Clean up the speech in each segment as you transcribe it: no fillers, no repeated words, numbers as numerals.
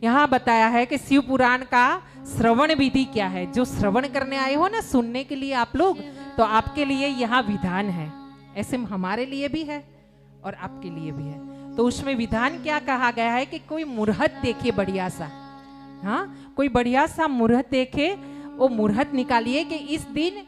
यहाँ बताया है कि शिव पुराण का श्रवण विधि क्या है। जो श्रवण करने आए हो ना, सुनने के लिए आप लोग, तो आपके लिए यहाँ विधान है। ऐसे हमारे लिए भी है और आपके लिए भी है। तो उसमें विधान क्या कहा गया है कि कोई मुहूर्त देखे बढ़िया सा, हाँ, कोई बढ़िया सा मुहूर्त देखे, वो मुहूर्त निकालिए कि इस दिन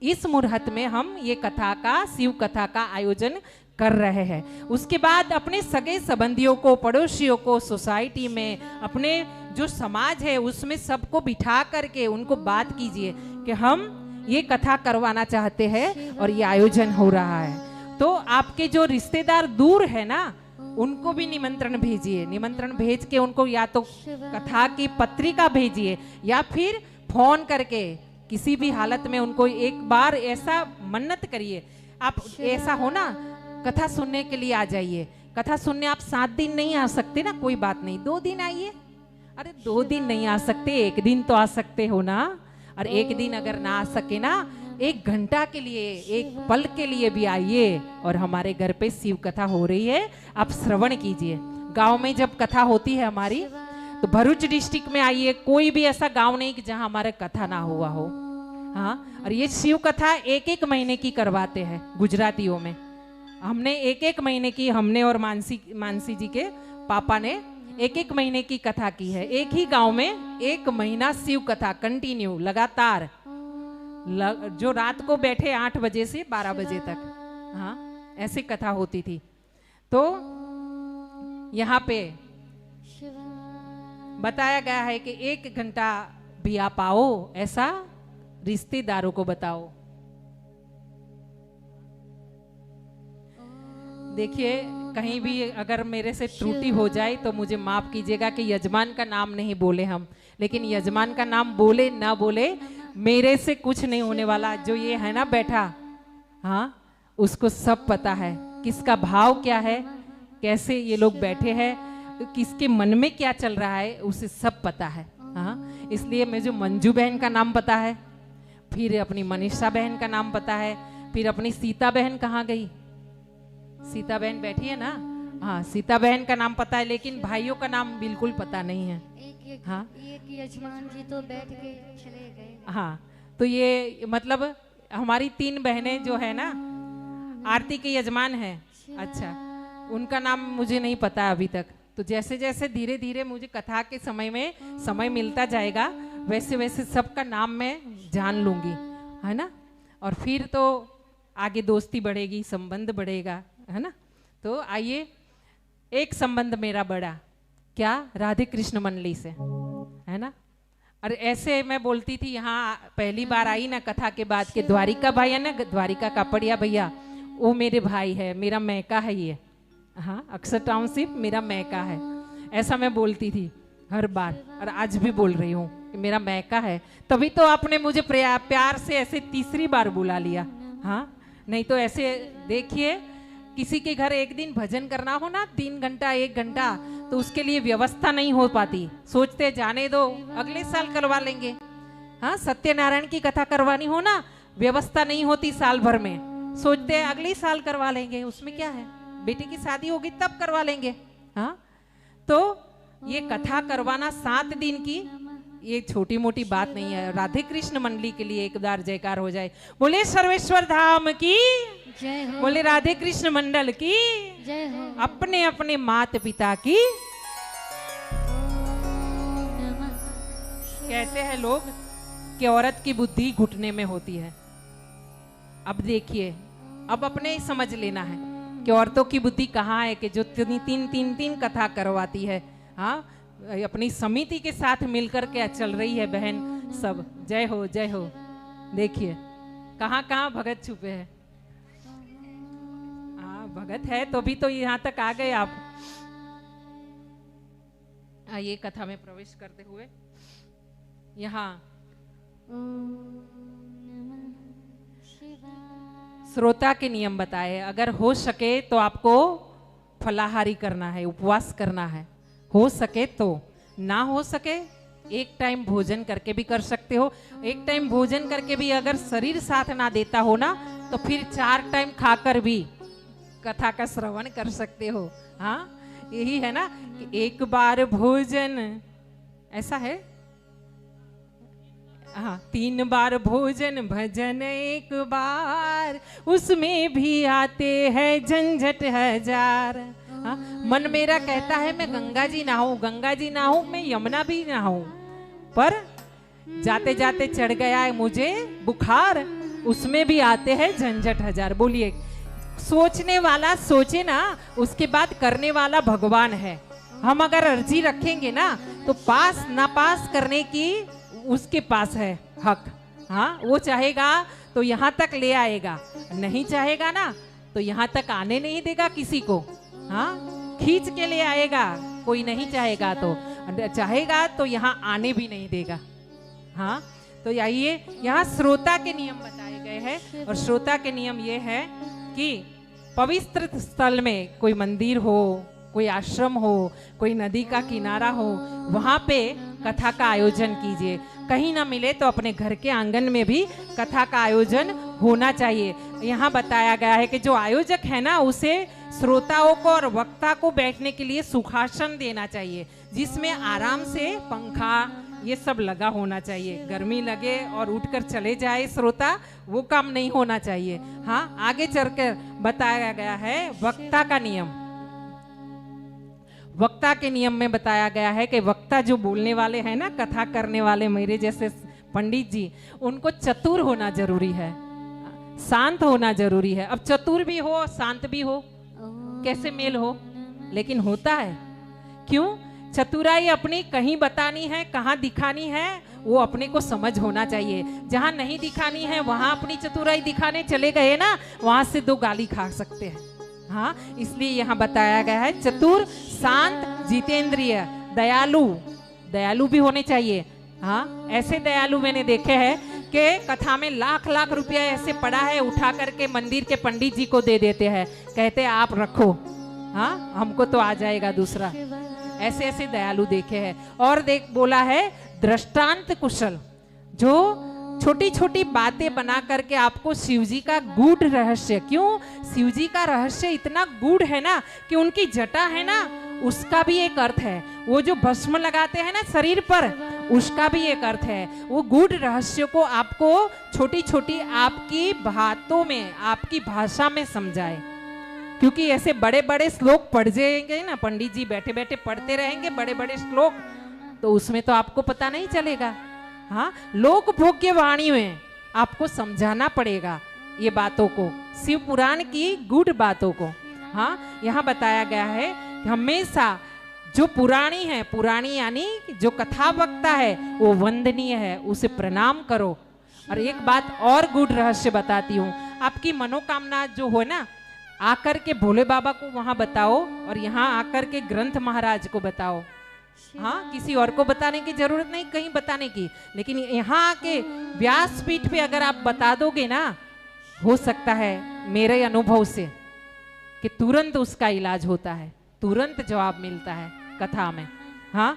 इस मुहूर्त में हम ये कथा का, शिव कथा का आयोजन कर रहे हैं। उसके बाद अपने सगे संबंधियों को, पड़ोसियों को, सोसाइटी में, अपने जो समाज है उसमें सबको बिठा करके उनको बात कीजिए कि हम ये कथा करवाना चाहते हैं और ये आयोजन हो रहा है। तो आपके जो रिश्तेदार दूर है ना, उनको भी निमंत्रण भेजिए। निमंत्रण भेज के उनको या तो कथा की पत्रिका भेजिए या फिर फोन करके किसी भी हालत में उनको एक बार ऐसा मन्नत करिए। आप ऐसा हो ना, कथा सुनने के लिए आ जाइए। कथा सुनने आप 7 दिन नहीं आ सकते ना, कोई बात नहीं, 2 दिन आइए। अरे 2 दिन नहीं आ सकते, 1 दिन तो आ सकते हो ना। और 1 दिन अगर ना आ सके ना, 1 घंटा के लिए, 1 पल के लिए भी आइए और हमारे घर पे शिव कथा हो रही है, आप श्रवण कीजिए। गांव में जब कथा होती है हमारी, तो भरूच डिस्ट्रिक्ट में आइए, कोई भी ऐसा गांव नहीं कि जहां हमारे कथा ना हुआ हो। हाँ, और ये शिव कथा 1-1 महीने की करवाते हैं गुजरातियों में। हमने 1-1 महीने की, हमने और मानसी जी के पापा ने 1-1 महीने की कथा की है। एक ही गांव में 1 महीना शिव कथा कंटिन्यू, लगातार, जो रात को बैठे 8 बजे से 12 बजे तक, हाँ, ऐसी कथा होती थी। तो यहाँ पे बताया गया है कि 1 घंटा भी आप आओ, ऐसा रिश्तेदारों को बताओ। देखिए, कहीं भी अगर मेरे से त्रुटि हो जाए तो मुझे माफ कीजिएगा कि यजमान का नाम नहीं बोले हम, लेकिन यजमान का नाम बोले ना बोले, मेरे से कुछ नहीं होने वाला। जो ये है ना बैठा, हाँ, उसको सब पता है किसका भाव क्या है, कैसे ये लोग बैठे हैं, किसके मन में क्या चल रहा है, उसे सब पता है। हाँ, इसलिए मुझे मंजू बहन का नाम पता है, फिर अपनी मनीषा बहन का नाम पता है, फिर अपनी सीता बहन कहाँ गई, सीता बहन बैठी है ना, हाँ, सीता बहन का नाम पता है, लेकिन भाइयों का नाम बिल्कुल पता नहीं है। हाँ, एक यजमान जी तो बैठ के चले गए। हाँ, तो ये मतलब हमारी 3 बहनें जो है ना, आरती के यजमान है, अच्छा, उनका नाम मुझे नहीं पता अभी तक। तो जैसे जैसे धीरे धीरे मुझे कथा के समय में समय मिलता जाएगा, वैसे वैसे सबका नाम मैं जान लूंगी, है ना। और फिर तो आगे दोस्ती बढ़ेगी, संबंध बढ़ेगा, है ना। तो आइए, एक संबंध मेरा बड़ा, क्या, राधे कृष्ण मंडली से, है ना। और ऐसे मैं बोलती थी, यहाँ पहली बार आई ना कथा के बाद के द्वारिका भाई है ना, द्वारिका कापड़िया भैया, वो मेरे भाई है, मेरा मैका है ये, हाँ, अक्सर टाउनशिप मेरा मैका है। ऐसा मैं बोलती थी हर बार, और आज भी बोल रही हूँ कि मेरा मैका है। तभी तो आपने मुझे प्यार से ऐसे 3री बार बुला लिया, हाँ, नहीं तो ऐसे देखिए, किसी के घर एक दिन भजन करना हो ना, 3 घंटा 1 घंटा, तो उसके लिए व्यवस्था नहीं हो पाती, सोचते जाने दो अगले साल करवा लेंगे। हाँ, सत्यनारायण की कथा करवानी हो ना, व्यवस्था नहीं होती साल भर में, सोचते अगले साल करवा लेंगे, उसमें क्या है, बेटी की शादी होगी तब करवा लेंगे। हाँ, तो ये कथा करवाना 7 दिन की, ये छोटी मोटी बात नहीं है। राधे कृष्ण मंडली के लिए एक बार जयकार हो जाए, बोले सर्वेश्वर धाम की जय हो, बोले राधे कृष्ण मंडल की जय हो, अपने अपने माता पिता की। कहते हैं लोग कि औरत की बुद्धि घुटने में होती है। अब देखिए, अब अपने ही समझ लेना है कि औरतों की बुद्धि कहाँ है, कि जो 3 कथा करवाती है, हाँ, अपनी समिति के साथ मिलकर के चल रही है बहन सब। जय हो, जय हो। देखिए कहाँ कहाँ भगत छुपे हैं। हाँ, भगत है तो भी तो यहाँ तक आ गए आप। ये कथा में प्रवेश करते हुए यहाँ श्रोता के नियम बताए। अगर हो सके तो आपको फलाहारी करना है, उपवास करना है, हो सके तो। ना हो सके एक टाइम भोजन करके भी कर सकते हो। एक टाइम भोजन करके भी अगर शरीर साथ ना देता हो ना, तो फिर 4 टाइम खाकर भी कथा का श्रवण कर सकते हो। हाँ, यही है ना कि एक बार भोजन, ऐसा है। हाँ, 3 बार भोजन भजन एक बार, उसमें भी आते हैं झंझट हजार। हाँ, मन मेरा कहता है मैं गंगा जी नहाऊं, गंगा जी नहाऊं, मैं यमुना भी नहाऊं, पर जाते जाते चढ़ गया है मुझे बुखार, उसमें भी आते हैं झंझट हजार। बोलिए, सोचने वाला सोचे ना, उसके बाद करने वाला भगवान है। हम अगर अर्जी रखेंगे ना तो पास ना पास करने की उसके पास है हक। हाँ, वो चाहेगा तो यहाँ तक ले आएगा, नहीं चाहेगा ना तो यहाँ तक आने नहीं देगा किसी को। हाँ, खींच के ले आएगा, कोई नहीं चाहेगा तो, चाहेगा तो यहाँ आने भी नहीं देगा। हाँ, तो आइए, यहाँ श्रोता के नियम बताए गए हैं, और श्रोता के नियम ये है कि पवित्र स्थल में कोई मंदिर हो, कोई आश्रम हो, कोई नदी का किनारा हो, वहां पे कथा का आयोजन कीजिए। कहीं ना मिले तो अपने घर के आंगन में भी कथा का आयोजन होना चाहिए। यहाँ बताया गया है कि जो आयोजक है ना, उसे श्रोताओं को और वक्ता को बैठने के लिए सुखासन देना चाहिए, जिसमें आराम से पंखा ये सब लगा होना चाहिए। गर्मी लगे और उठकर चले जाए श्रोता, वो काम नहीं होना चाहिए। हाँ, आगे चलकर बताया गया है वक्ता का नियम। वक्ता के नियम में बताया गया है कि वक्ता जो बोलने वाले हैं ना, कथा करने वाले मेरे जैसे पंडित जी, उनको चतुर होना जरूरी है, शांत होना जरूरी है। अब चतुर भी हो शांत भी हो, कैसे मेल हो? लेकिन होता है। क्यों? चतुराई अपनी कहीं बतानी है, कहाँ दिखानी है, वो अपने को समझ होना चाहिए। जहां नहीं दिखानी है वहां अपनी चतुराई दिखाने चले गए ना, वहां से 2 गाली खा सकते हैं। हाँ, इसलिए यहाँ बताया गया है चतुर, शांत, जितेंद्रिय, दयालु। दयालु भी होने चाहिए। हाँ, ऐसे दयालु मैंने देखे हैं कि कथा में लाख लाख रुपया ऐसे पड़ा है, उठा करके मंदिर के पंडित जी को दे देते हैं, कहते हैं आप रखो, हाँ हमको तो आ जाएगा दूसरा। ऐसे ऐसे दयालु देखे हैं। और देख बोला है दृष्टांत कुशल, जो छोटी छोटी बातें बना करके आपको शिवजी का गूढ़ रहस्य, क्यों शिवजी का रहस्य इतना गूढ़ है ना कि उनकी जटा है ना, उसका भी एक अर्थ है। वो जो भस्म लगाते हैं ना शरीर पर, उसका भी एक अर्थ है। वो गूढ़ रहस्य को आपको छोटी छोटी आपकी बातों में, आपकी भाषा में समझाए। क्योंकि ऐसे बड़े बड़े श्लोक पढ़ जाएंगे ना, पंडित जी बैठे बैठे पढ़ते रहेंगे बड़े बड़े श्लोक, तो उसमें तो आपको पता नहीं चलेगा। हाँ, लोक भोग्य वाणी में आपको समझाना पड़ेगा ये बातों को, शिव पुराण की गूढ़ बातों को। हाँ, यहाँ बताया गया है कि हमेशा जो पुराणी है, पुराणी यानी जो कथा वक्ता है, वो वंदनीय है, उसे प्रणाम करो। और एक बात और गूढ़ रहस्य बताती हूँ, आपकी मनोकामना जो हो ना, आकर के भोले बाबा को वहां बताओ, और यहाँ आकर के ग्रंथ महाराज को बताओ। हाँ, किसी और को बताने की जरूरत नहीं, कहीं बताने की, लेकिन यहाँ आके व्यासपीठ पे अगर आप बता दोगे ना, हो सकता है मेरे अनुभव से कि तुरंत उसका इलाज होता है, तुरंत जवाब मिलता है कथा में। हाँ,